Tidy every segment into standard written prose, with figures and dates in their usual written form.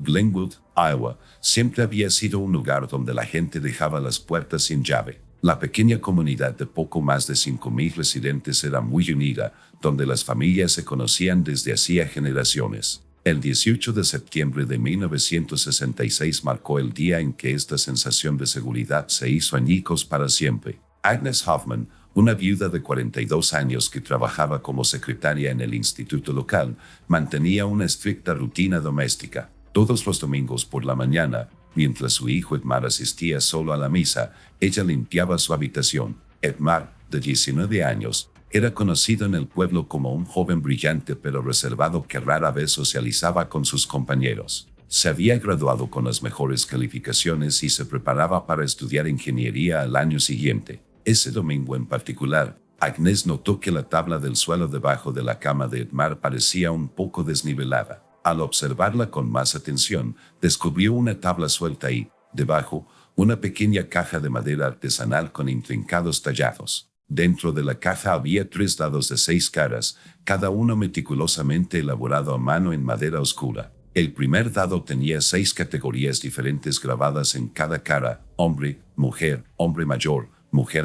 Glenwood, Iowa, siempre había sido un lugar donde la gente dejaba las puertas sin llave. La pequeña comunidad de poco más de 5,000 residentes era muy unida, donde las familias se conocían desde hacía generaciones. El 18 de septiembre de 1966 marcó el día en que esta sensación de seguridad se hizo añicos para siempre. Agnes Hoffman, una viuda de 42 años que trabajaba como secretaria en el instituto local, mantenía una estricta rutina doméstica. Todos los domingos por la mañana, mientras su hijo Edmar asistía solo a la misa, ella limpiaba su habitación. Edmar, de 19 años, era conocido en el pueblo como un joven brillante pero reservado que rara vez socializaba con sus compañeros. Se había graduado con las mejores calificaciones y se preparaba para estudiar ingeniería al año siguiente. Ese domingo en particular, Agnes notó que la tabla del suelo debajo de la cama de Edmar parecía un poco desnivelada. Al observarla con más atención, descubrió una tabla suelta y, debajo, una pequeña caja de madera artesanal con intrincados tallados. Dentro de la caja había 3 dados de 6 caras, cada uno meticulosamente elaborado a mano en madera oscura. El primer dado tenía 6 categorías diferentes grabadas en cada cara: hombre, mujer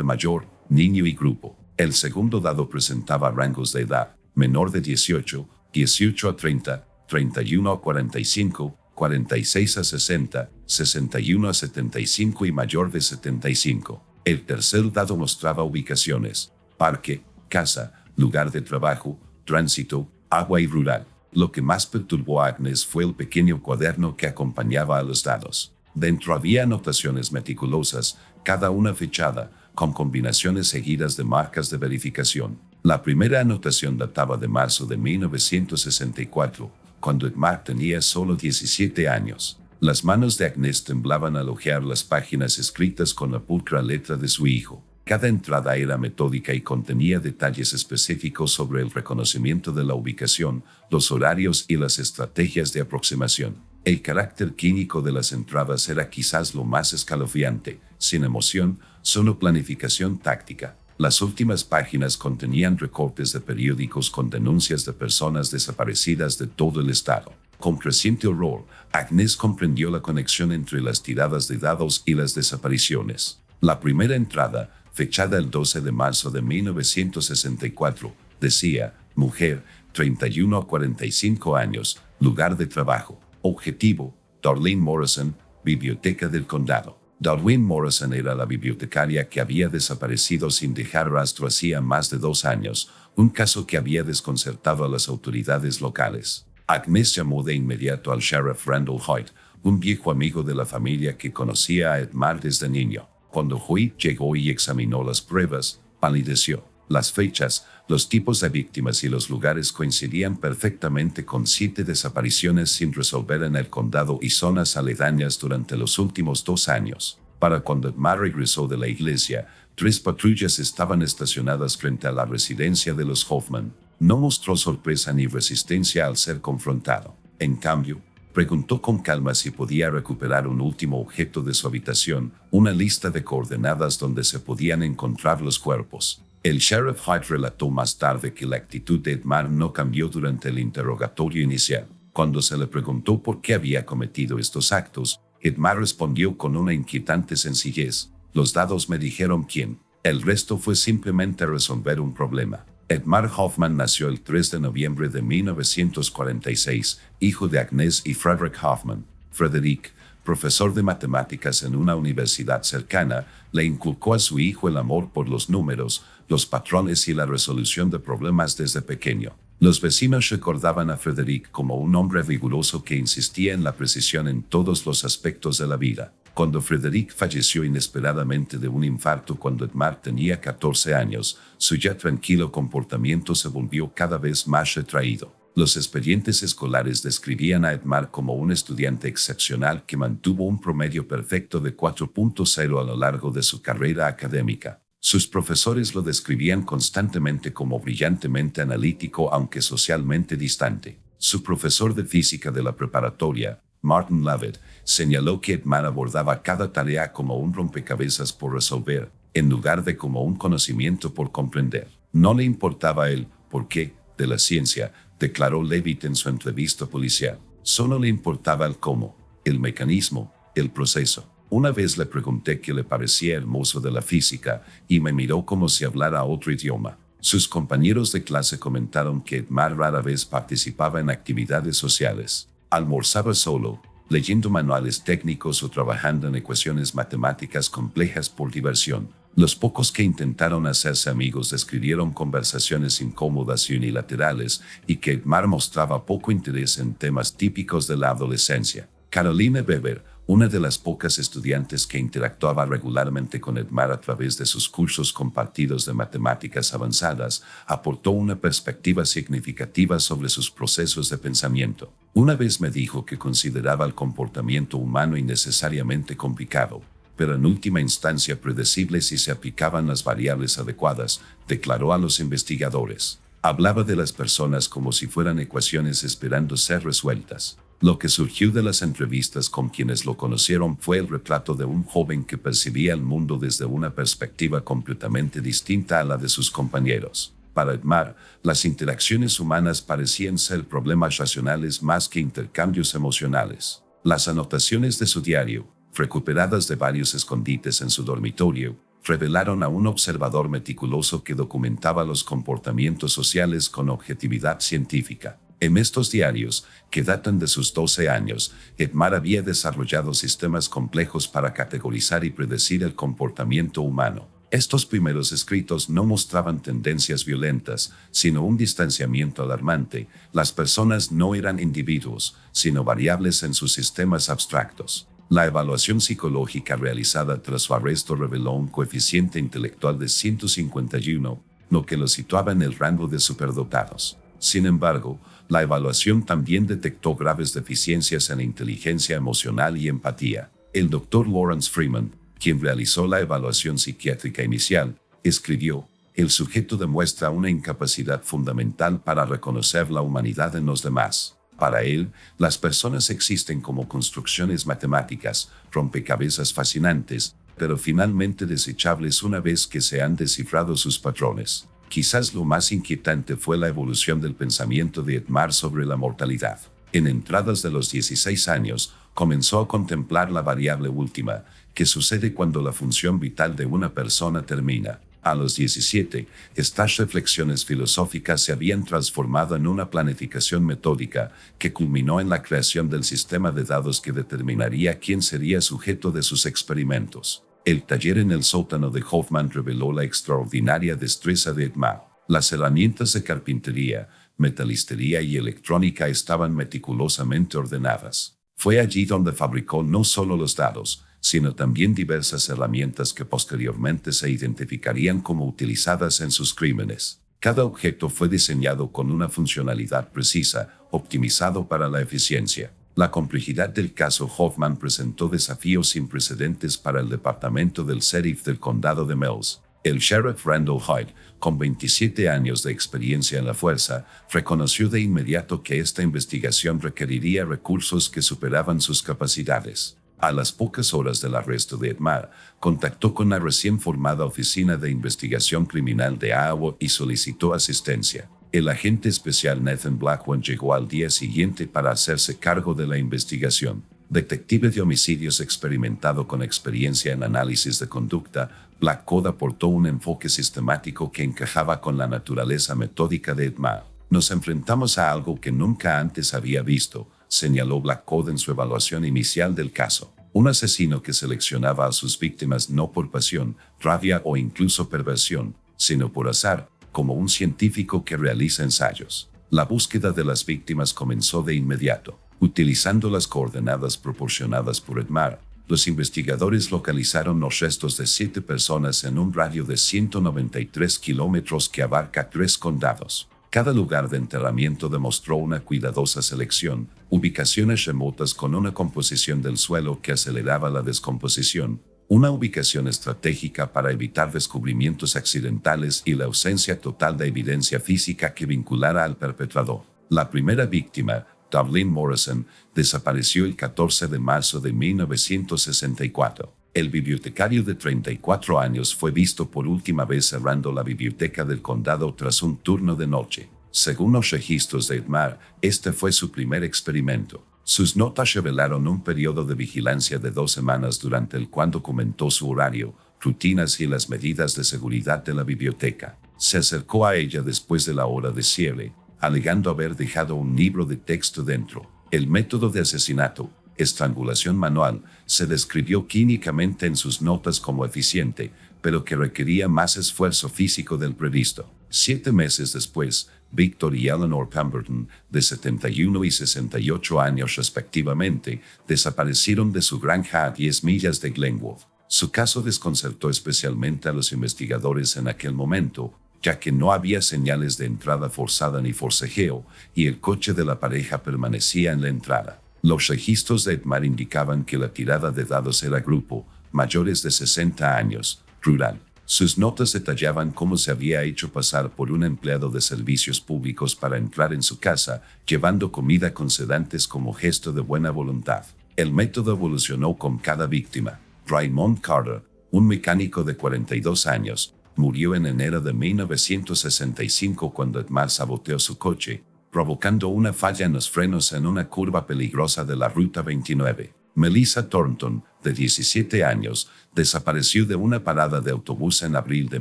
mayor, niño y grupo. El segundo dado presentaba rangos de edad: menor de 18, 18 a 30, 31 a 45, 46 a 60, 61 a 75 y mayor de 75. El tercer dado mostraba ubicaciones: parque, casa, lugar de trabajo, tránsito, agua y rural. Lo que más perturbó a Agnes fue el pequeño cuaderno que acompañaba a los dados. Dentro había anotaciones meticulosas, cada una fechada, con combinaciones seguidas de marcas de verificación. La primera anotación databa de marzo de 1964, cuando Edmar tenía solo 17 años. Las manos de Agnes temblaban al hojear las páginas escritas con la pulcra letra de su hijo. Cada entrada era metódica y contenía detalles específicos sobre el reconocimiento de la ubicación, los horarios y las estrategias de aproximación. El carácter clínico de las entradas era quizás lo más escalofriante: sin emoción, solo planificación táctica. Las últimas páginas contenían recortes de periódicos con denuncias de personas desaparecidas de todo el estado. Con creciente horror, Agnes comprendió la conexión entre las tiradas de dados y las desapariciones. La primera entrada, fechada el 12 de marzo de 1964, decía: mujer, 31 a 45 años, lugar de trabajo. Objetivo: Darlene Morrison, Biblioteca del Condado. Darlene Morrison era la bibliotecaria que había desaparecido sin dejar rastro hacía más de 2 años, un caso que había desconcertado a las autoridades locales. Agnes llamó de inmediato al sheriff Randall Hoyt, un viejo amigo de la familia que conocía a Edmar desde niño. Cuando Hoyt llegó y examinó las pruebas, palideció. Las fechas, los tipos de víctimas y los lugares coincidían perfectamente con 7 desapariciones sin resolver en el condado y zonas aledañas durante los últimos 2 años. Para cuando Edmar regresó de la iglesia, 3 patrullas estaban estacionadas frente a la residencia de los Hoffman. No mostró sorpresa ni resistencia al ser confrontado. En cambio, preguntó con calma si podía recuperar un último objeto de su habitación, una lista de coordenadas donde se podían encontrar los cuerpos. El sheriff Hoyt relató más tarde que la actitud de Edmar no cambió durante el interrogatorio inicial. Cuando se le preguntó por qué había cometido estos actos, Edmar respondió con una inquietante sencillez: los dados me dijeron quién. El resto fue simplemente resolver un problema. Edmar Hoffman nació el 3 de noviembre de 1946, hijo de Agnes y Frederick Hoffman. Frederick, profesor de matemáticas en una universidad cercana, le inculcó a su hijo el amor por los números, los patrones y la resolución de problemas desde pequeño. Los vecinos recordaban a Frederick como un hombre riguroso que insistía en la precisión en todos los aspectos de la vida. Cuando Frederick falleció inesperadamente de un infarto cuando Edmar tenía 14 años, su ya tranquilo comportamiento se volvió cada vez más retraído. Los expedientes escolares describían a Edmar como un estudiante excepcional que mantuvo un promedio perfecto de 4.0 a lo largo de su carrera académica. Sus profesores lo describían constantemente como brillantemente analítico aunque socialmente distante. Su profesor de física de la preparatoria, Martin Lovett, señaló que Edmar abordaba cada tarea como un rompecabezas por resolver, en lugar de como un conocimiento por comprender. No le importaba el por qué de la ciencia, declaró Levitt en su entrevista policial. Solo le importaba el cómo, el mecanismo, el proceso. Una vez le pregunté qué le parecía hermoso de la física y me miró como si hablara otro idioma. Sus compañeros de clase comentaron que Edmar rara vez participaba en actividades sociales. Almorzaba solo, leyendo manuales técnicos o trabajando en ecuaciones matemáticas complejas por diversión. Los pocos que intentaron hacerse amigos describieron conversaciones incómodas y unilaterales y que Edmar mostraba poco interés en temas típicos de la adolescencia. Carolina Weber, una de las pocas estudiantes que interactuaba regularmente con Edmar a través de sus cursos compartidos de matemáticas avanzadas, aportó una perspectiva significativa sobre sus procesos de pensamiento. Una vez me dijo que consideraba el comportamiento humano innecesariamente complicado, pero en última instancia predecible si se aplicaban las variables adecuadas, declaró a los investigadores. Hablaba de las personas como si fueran ecuaciones esperando ser resueltas. Lo que surgió de las entrevistas con quienes lo conocieron fue el retrato de un joven que percibía el mundo desde una perspectiva completamente distinta a la de sus compañeros. Para Edmar, las interacciones humanas parecían ser problemas racionales más que intercambios emocionales. Las anotaciones de su diario, recuperadas de varios escondites en su dormitorio, revelaron a un observador meticuloso que documentaba los comportamientos sociales con objetividad científica. En estos diarios, que datan de sus 12 años, Edmar había desarrollado sistemas complejos para categorizar y predecir el comportamiento humano. Estos primeros escritos no mostraban tendencias violentas, sino un distanciamiento alarmante. Las personas no eran individuos, sino variables en sus sistemas abstractos. La evaluación psicológica realizada tras su arresto reveló un coeficiente intelectual de 151, lo que lo situaba en el rango de superdotados. Sin embargo, la evaluación también detectó graves deficiencias en inteligencia emocional y empatía. El Dr. Lawrence Freeman, quien realizó la evaluación psiquiátrica inicial, escribió: "El sujeto demuestra una incapacidad fundamental para reconocer la humanidad en los demás. Para él, las personas existen como construcciones matemáticas, rompecabezas fascinantes, pero finalmente desechables una vez que se han descifrado sus patrones". Quizás lo más inquietante fue la evolución del pensamiento de Edmar sobre la mortalidad. En entradas de los 16 años, comenzó a contemplar la variable última, que sucede cuando la función vital de una persona termina. A los 17, estas reflexiones filosóficas se habían transformado en una planificación metódica que culminó en la creación del sistema de dados que determinaría quién sería sujeto de sus experimentos. El taller en el sótano de Hoffman reveló la extraordinaria destreza de Edmar. Las herramientas de carpintería, metalistería y electrónica estaban meticulosamente ordenadas. Fue allí donde fabricó no solo los dados, sino también diversas herramientas que posteriormente se identificarían como utilizadas en sus crímenes. Cada objeto fue diseñado con una funcionalidad precisa, optimizado para la eficiencia. La complejidad del caso Hoffman presentó desafíos sin precedentes para el departamento del sheriff del condado de Mills. El sheriff Randall Hyde, con 27 años de experiencia en la fuerza, reconoció de inmediato que esta investigación requeriría recursos que superaban sus capacidades. A las pocas horas del arresto de Edmar, contactó con la recién formada Oficina de Investigación Criminal de Iowa y solicitó asistencia. El agente especial Nathan Blackwan llegó al día siguiente para hacerse cargo de la investigación. Detective de homicidios experimentado con experiencia en análisis de conducta, Blackwood aportó un enfoque sistemático que encajaba con la naturaleza metódica de Edmar. "Nos enfrentamos a algo que nunca antes había visto", señaló Blackwood en su evaluación inicial del caso. Un asesino que seleccionaba a sus víctimas no por pasión, rabia o incluso perversión, sino por azar, como un científico que realiza ensayos. La búsqueda de las víctimas comenzó de inmediato. Utilizando las coordenadas proporcionadas por Edmar, los investigadores localizaron los restos de 7 personas en un radio de 193 kilómetros que abarca 3 condados. Cada lugar de enterramiento demostró una cuidadosa selección, ubicaciones remotas con una composición del suelo que aceleraba la descomposición, una ubicación estratégica para evitar descubrimientos accidentales y la ausencia total de evidencia física que vinculara al perpetrador. La primera víctima, Darlene Morrison, desapareció el 14 de marzo de 1964. El bibliotecario de 34 años fue visto por última vez cerrando la biblioteca del condado tras un turno de noche. Según los registros de Edmar, este fue su primer experimento. Sus notas revelaron un periodo de vigilancia de 2 semanas durante el cual documentó su horario, rutinas y las medidas de seguridad de la biblioteca. Se acercó a ella después de la hora de cierre, alegando haber dejado un libro de texto dentro. El método de asesinato, estrangulación manual, se describió clínicamente en sus notas como eficiente, pero que requería más esfuerzo físico del previsto. 7 meses después, Victor y Eleanor Pemberton, de 71 y 68 años respectivamente, desaparecieron de su granja a 10 millas de Glenwood. Su caso desconcertó especialmente a los investigadores en aquel momento, ya que no había señales de entrada forzada ni forcejeo, y el coche de la pareja permanecía en la entrada. Los registros de Edmar indicaban que la tirada de dados era grupo, mayores de 60 años, rural. Sus notas detallaban cómo se había hecho pasar por un empleado de servicios públicos para entrar en su casa, llevando comida con sedantes como gesto de buena voluntad. El método evolucionó con cada víctima. Raymond Carter, un mecánico de 42 años, murió en enero de 1965 cuando Edmar saboteó su coche, provocando una falla en los frenos en una curva peligrosa de la Ruta 29. Melissa Thornton, de 17 años, desapareció de una parada de autobús en abril de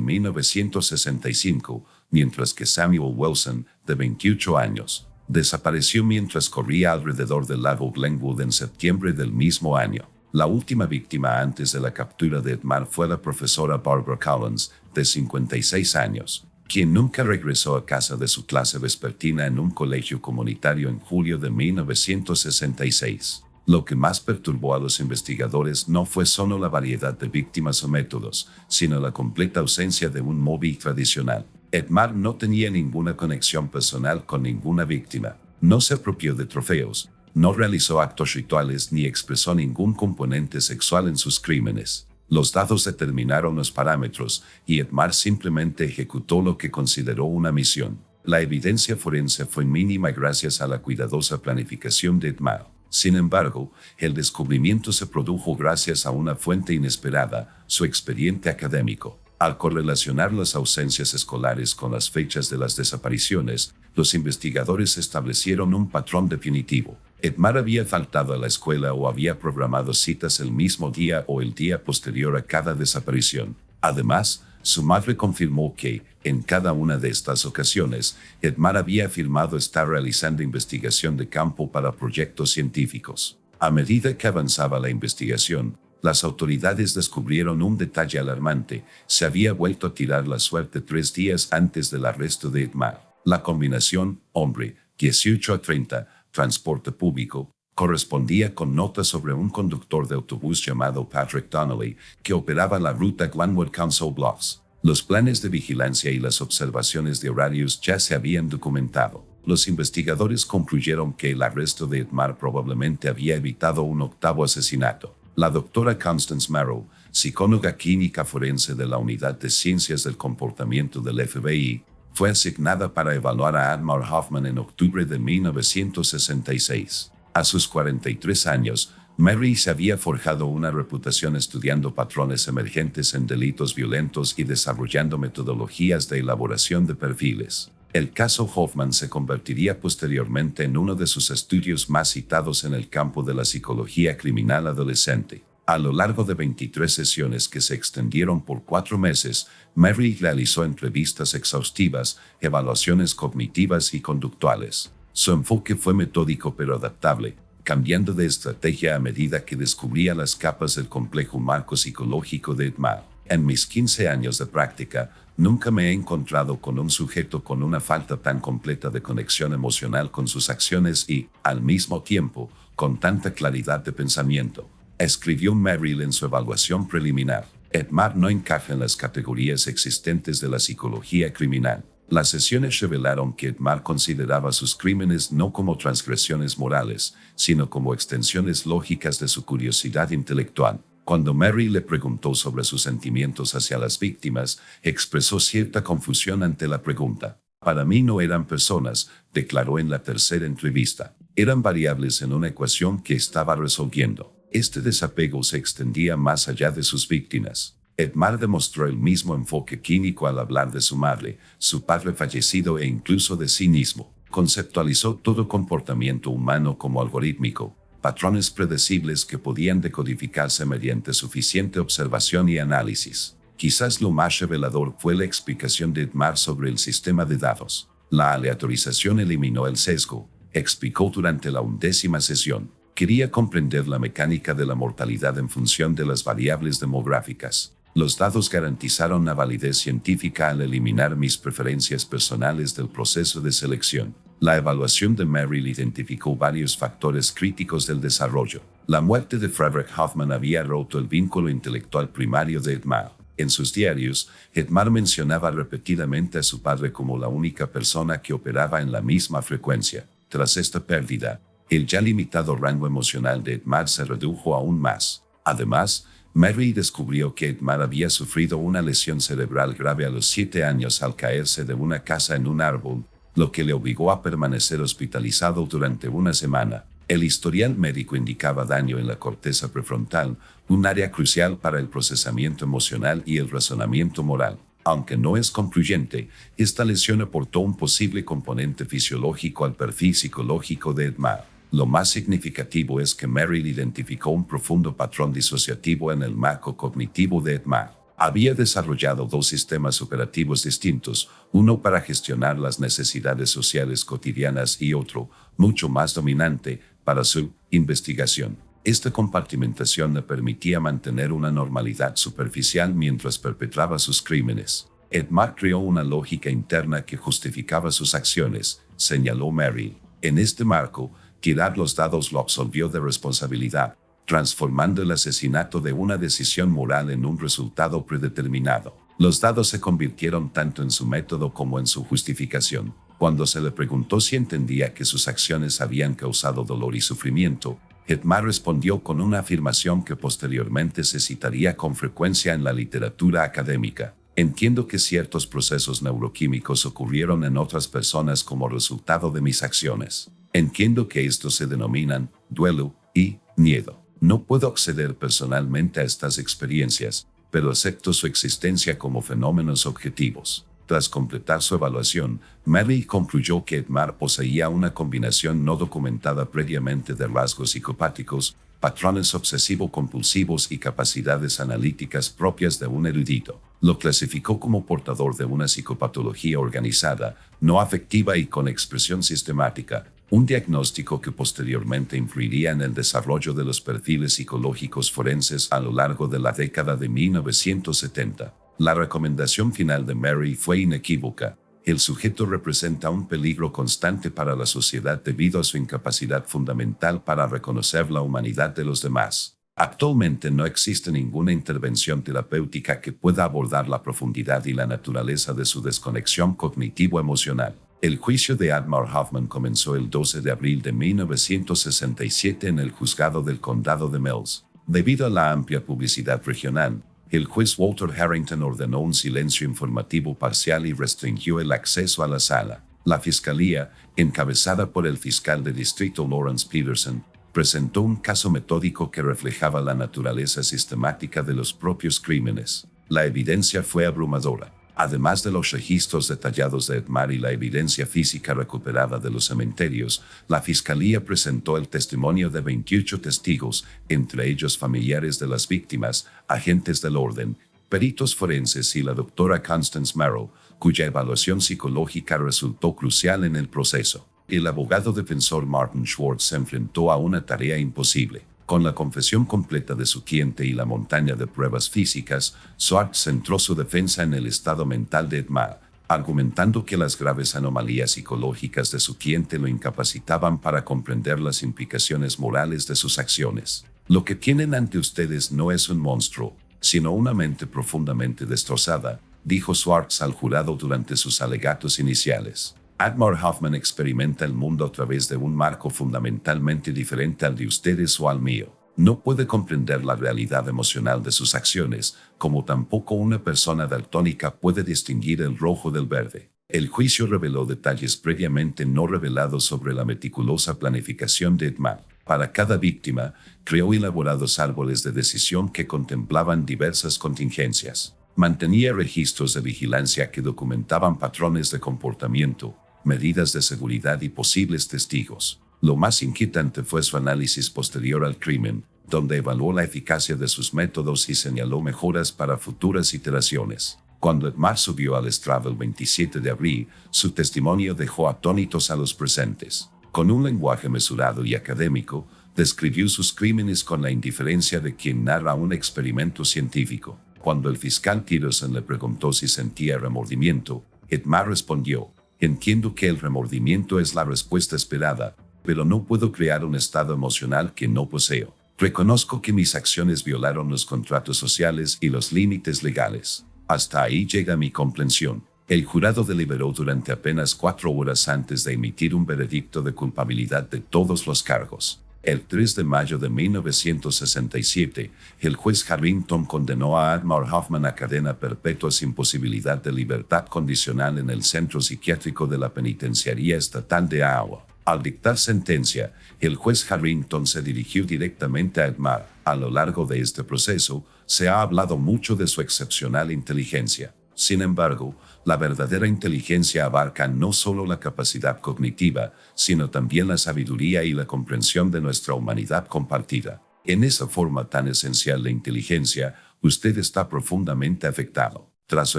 1965, mientras que Samuel Wilson, de 28 años, desapareció mientras corría alrededor del lago Glenwood en septiembre del mismo año. La última víctima antes de la captura de Edmar fue la profesora Barbara Collins, de 56 años, quien nunca regresó a casa de su clase vespertina en un colegio comunitario en julio de 1966. Lo que más perturbó a los investigadores no fue solo la variedad de víctimas o métodos, sino la completa ausencia de un móvil tradicional. Edmar no tenía ninguna conexión personal con ninguna víctima, no se apropió de trofeos, no realizó actos rituales ni expresó ningún componente sexual en sus crímenes. Los dados determinaron los parámetros y Edmar simplemente ejecutó lo que consideró una misión. La evidencia forense fue mínima gracias a la cuidadosa planificación de Edmar. Sin embargo, el descubrimiento se produjo gracias a una fuente inesperada, su expediente académico. Al correlacionar las ausencias escolares con las fechas de las desapariciones, los investigadores establecieron un patrón definitivo. Edmar había faltado a la escuela o había programado citas el mismo día o el día posterior a cada desaparición. Además, su madre confirmó que, en cada una de estas ocasiones, Edmar había afirmado estar realizando investigación de campo para proyectos científicos. A medida que avanzaba la investigación, las autoridades descubrieron un detalle alarmante: se había vuelto a tirar la suerte 3 días antes del arresto de Edmar. La combinación hombre, 18 a 30, transporte público, correspondía con notas sobre un conductor de autobús llamado Patrick Donnelly, que operaba la ruta Glenwood Council Bluffs. Los planes de vigilancia y las observaciones de horarios ya se habían documentado. Los investigadores concluyeron que el arresto de Edmar probablemente había evitado un 8º asesinato. La doctora Constance Marrow, psicóloga clínica forense de la Unidad de Ciencias del Comportamiento del FBI, fue asignada para evaluar a Edmar Hoffman en octubre de 1966. A sus 43 años, Mary se había forjado una reputación estudiando patrones emergentes en delitos violentos y desarrollando metodologías de elaboración de perfiles. El caso Hoffman se convertiría posteriormente en uno de sus estudios más citados en el campo de la psicología criminal adolescente. A lo largo de 23 sesiones que se extendieron por 4 meses, Mary realizó entrevistas exhaustivas, evaluaciones cognitivas y conductuales. Su enfoque fue metódico pero adaptable, cambiando de estrategia a medida que descubría las capas del complejo marco psicológico de Edmar. En mis 15 años de práctica, nunca me he encontrado con un sujeto con una falta tan completa de conexión emocional con sus acciones y, al mismo tiempo, con tanta claridad de pensamiento, escribió Merrill en su evaluación preliminar. Edmar no encaja en las categorías existentes de la psicología criminal. Las sesiones revelaron que Edmar consideraba sus crímenes no como transgresiones morales, sino como extensiones lógicas de su curiosidad intelectual. Cuando Mary le preguntó sobre sus sentimientos hacia las víctimas, expresó cierta confusión ante la pregunta. Para mí no eran personas, declaró en la tercera entrevista. Eran variables en una ecuación que estaba resolviendo. Este desapego se extendía más allá de sus víctimas. Edmar demostró el mismo enfoque clínico al hablar de su madre, su padre fallecido e incluso de sí mismo. Conceptualizó todo comportamiento humano como algorítmico, patrones predecibles que podían decodificarse mediante suficiente observación y análisis. Quizás lo más revelador fue la explicación de Edmar sobre el sistema de datos. La aleatorización eliminó el sesgo, explicó durante la 11ª sesión. Quería comprender la mecánica de la mortalidad en función de las variables demográficas. Los datos garantizaron la validez científica al eliminar mis preferencias personales del proceso de selección. La evaluación de Merrill identificó varios factores críticos del desarrollo. La muerte de Frederick Hoffman había roto el vínculo intelectual primario de Edmar. En sus diarios, Edmar mencionaba repetidamente a su padre como la única persona que operaba en la misma frecuencia. Tras esta pérdida, el ya limitado rango emocional de Edmar se redujo aún más. Además, Mary descubrió que Edmar había sufrido una lesión cerebral grave a los 7 años al caerse de una casa en un árbol, lo que le obligó a permanecer hospitalizado durante una semana. El historial médico indicaba daño en la corteza prefrontal, un área crucial para el procesamiento emocional y el razonamiento moral. Aunque no es concluyente, esta lesión aportó un posible componente fisiológico al perfil psicológico de Edmar. Lo más significativo es que Merrill identificó un profundo patrón disociativo en el marco cognitivo de Edmar. Había desarrollado 2 sistemas operativos distintos, uno para gestionar las necesidades sociales cotidianas y otro, mucho más dominante, para su investigación. Esta compartimentación le permitía mantener una normalidad superficial mientras perpetraba sus crímenes. Edmar creó una lógica interna que justificaba sus acciones, señaló Merrill. En este marco, tirar los dados lo absolvió de responsabilidad, transformando el asesinato de una decisión moral en un resultado predeterminado. Los dados se convirtieron tanto en su método como en su justificación. Cuando se le preguntó si entendía que sus acciones habían causado dolor y sufrimiento, Edmar respondió con una afirmación que posteriormente se citaría con frecuencia en la literatura académica. Entiendo que ciertos procesos neuroquímicos ocurrieron en otras personas como resultado de mis acciones. Entiendo que estos se denominan duelo y miedo. No puedo acceder personalmente a estas experiencias, pero acepto su existencia como fenómenos objetivos. Tras completar su evaluación, Merrill concluyó que Edmar poseía una combinación no documentada previamente de rasgos psicopáticos, patrones obsesivo-compulsivos y capacidades analíticas propias de un erudito. Lo clasificó como portador de una psicopatología organizada, no afectiva y con expresión sistemática, un diagnóstico que posteriormente influiría en el desarrollo de los perfiles psicológicos forenses a lo largo de la década de 1970. La recomendación final de Merrill fue inequívoca. El sujeto representa un peligro constante para la sociedad debido a su incapacidad fundamental para reconocer la humanidad de los demás. Actualmente no existe ninguna intervención terapéutica que pueda abordar la profundidad y la naturaleza de su desconexión cognitivo-emocional. El juicio de Edmar Hoffman comenzó el 12 de abril de 1967 en el juzgado del condado de Mills. Debido a la amplia publicidad regional, el juez Walter Harrington ordenó un silencio informativo parcial y restringió el acceso a la sala. La fiscalía, encabezada por el fiscal de distrito Lawrence Peterson, presentó un caso metódico que reflejaba la naturaleza sistemática de los propios crímenes. La evidencia fue abrumadora. Además de los registros detallados de Edmar y la evidencia física recuperada de los cementerios, la fiscalía presentó el testimonio de 28 testigos, entre ellos familiares de las víctimas, agentes del orden, peritos forenses y la doctora Constance Merrill, cuya evaluación psicológica resultó crucial en el proceso. El abogado defensor Martin Schwartz se enfrentó a una tarea imposible. Con la confesión completa de su cliente y la montaña de pruebas físicas, Schwartz centró su defensa en el estado mental de Edmar, argumentando que las graves anomalías psicológicas de su cliente lo incapacitaban para comprender las implicaciones morales de sus acciones. Lo que tienen ante ustedes no es un monstruo, sino una mente profundamente destrozada, dijo Schwartz al jurado durante sus alegatos iniciales. Edmar Hoffman experimenta el mundo a través de un marco fundamentalmente diferente al de ustedes o al mío. No puede comprender la realidad emocional de sus acciones, como tampoco una persona daltónica puede distinguir el rojo del verde. El juicio reveló detalles previamente no revelados sobre la meticulosa planificación de Edmar. Para cada víctima, creó elaborados árboles de decisión que contemplaban diversas contingencias. Mantenía registros de vigilancia que documentaban patrones de comportamiento, medidas de seguridad y posibles testigos. Lo más inquietante fue su análisis posterior al crimen, donde evaluó la eficacia de sus métodos y señaló mejoras para futuras iteraciones. Cuando Edmar subió al estrado el 27 de abril, su testimonio dejó atónitos a los presentes. Con un lenguaje mesurado y académico, describió sus crímenes con la indiferencia de quien narra un experimento científico. Cuando el fiscal Tierson le preguntó si sentía remordimiento, Edmar respondió: «Entiendo que el remordimiento es la respuesta esperada, pero no puedo crear un estado emocional que no poseo. Reconozco que mis acciones violaron los contratos sociales y los límites legales. Hasta ahí llega mi comprensión». El jurado deliberó durante apenas 4 horas antes de emitir un veredicto de culpabilidad de todos los cargos. El 3 de mayo de 1967, el juez Harrington condenó a Edmar Hoffman a cadena perpetua sin posibilidad de libertad condicional en el Centro Psiquiátrico de la Penitenciaría Estatal de Iowa. Al dictar sentencia, el juez Harrington se dirigió directamente a Edmar. A lo largo de este proceso, se ha hablado mucho de su excepcional inteligencia. Sin embargo, la verdadera inteligencia abarca no solo la capacidad cognitiva, sino también la sabiduría y la comprensión de nuestra humanidad compartida. En esa forma tan esencial de inteligencia, usted está profundamente afectado. Tras su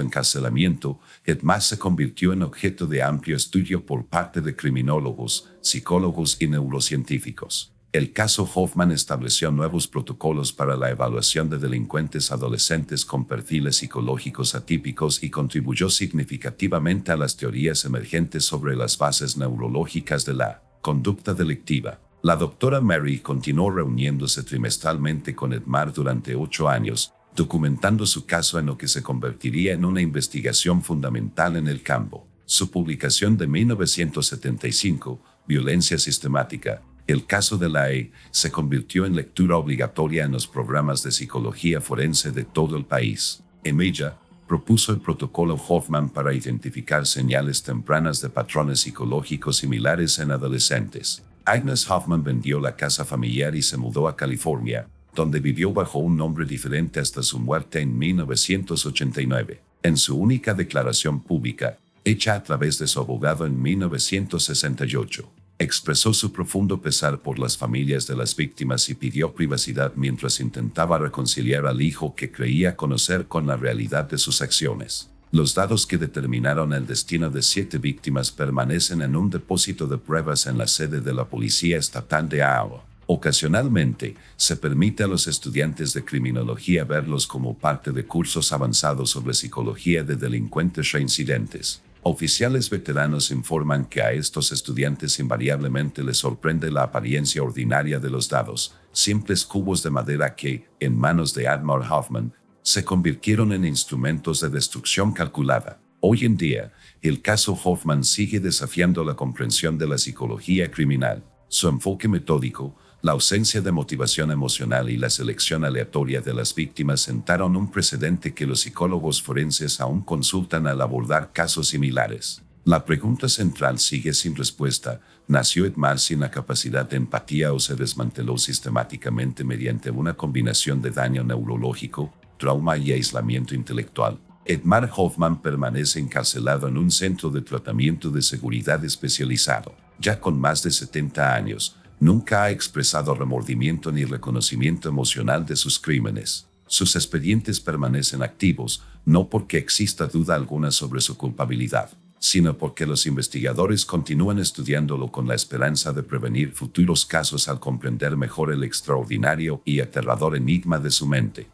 encarcelamiento, Edmar se convirtió en objeto de amplio estudio por parte de criminólogos, psicólogos y neurocientíficos. El caso Hoffman estableció nuevos protocolos para la evaluación de delincuentes adolescentes con perfiles psicológicos atípicos y contribuyó significativamente a las teorías emergentes sobre las bases neurológicas de la conducta delictiva. La doctora Mary continuó reuniéndose trimestralmente con Edmar durante 8 años, documentando su caso en lo que se convertiría en una investigación fundamental en el campo. Su publicación de 1975, Violencia Sistemática, el caso de la se convirtió en lectura obligatoria en los programas de psicología forense de todo el país. En ella, propuso el protocolo Hoffman para identificar señales tempranas de patrones psicológicos similares en adolescentes. Agnes Hoffman vendió la casa familiar y se mudó a California, donde vivió bajo un nombre diferente hasta su muerte en 1989. En su única declaración pública, hecha a través de su abogado en 1968, expresó su profundo pesar por las familias de las víctimas y pidió privacidad mientras intentaba reconciliar al hijo que creía conocer con la realidad de sus acciones. Los datos que determinaron el destino de 7 víctimas permanecen en un depósito de pruebas en la sede de la Policía Estatal de Iowa. Ocasionalmente, se permite a los estudiantes de criminología verlos como parte de cursos avanzados sobre psicología de delincuentes reincidentes. Oficiales veteranos informan que a estos estudiantes invariablemente les sorprende la apariencia ordinaria de los dados, simples cubos de madera que, en manos de Edmar Hoffman, se convirtieron en instrumentos de destrucción calculada. Hoy en día, el caso Hoffman sigue desafiando la comprensión de la psicología criminal. Su enfoque metódico, la ausencia de motivación emocional y la selección aleatoria de las víctimas sentaron un precedente que los psicólogos forenses aún consultan al abordar casos similares. La pregunta central sigue sin respuesta: ¿nació Edmar sin la capacidad de empatía o se desmanteló sistemáticamente mediante una combinación de daño neurológico, trauma y aislamiento intelectual? Edmar Hoffman permanece encarcelado en un centro de tratamiento de seguridad especializado. Ya con más de 70 años, nunca ha expresado remordimiento ni reconocimiento emocional de sus crímenes. Sus expedientes permanecen activos, no porque exista duda alguna sobre su culpabilidad, sino porque los investigadores continúan estudiándolo con la esperanza de prevenir futuros casos al comprender mejor el extraordinario y aterrador enigma de su mente.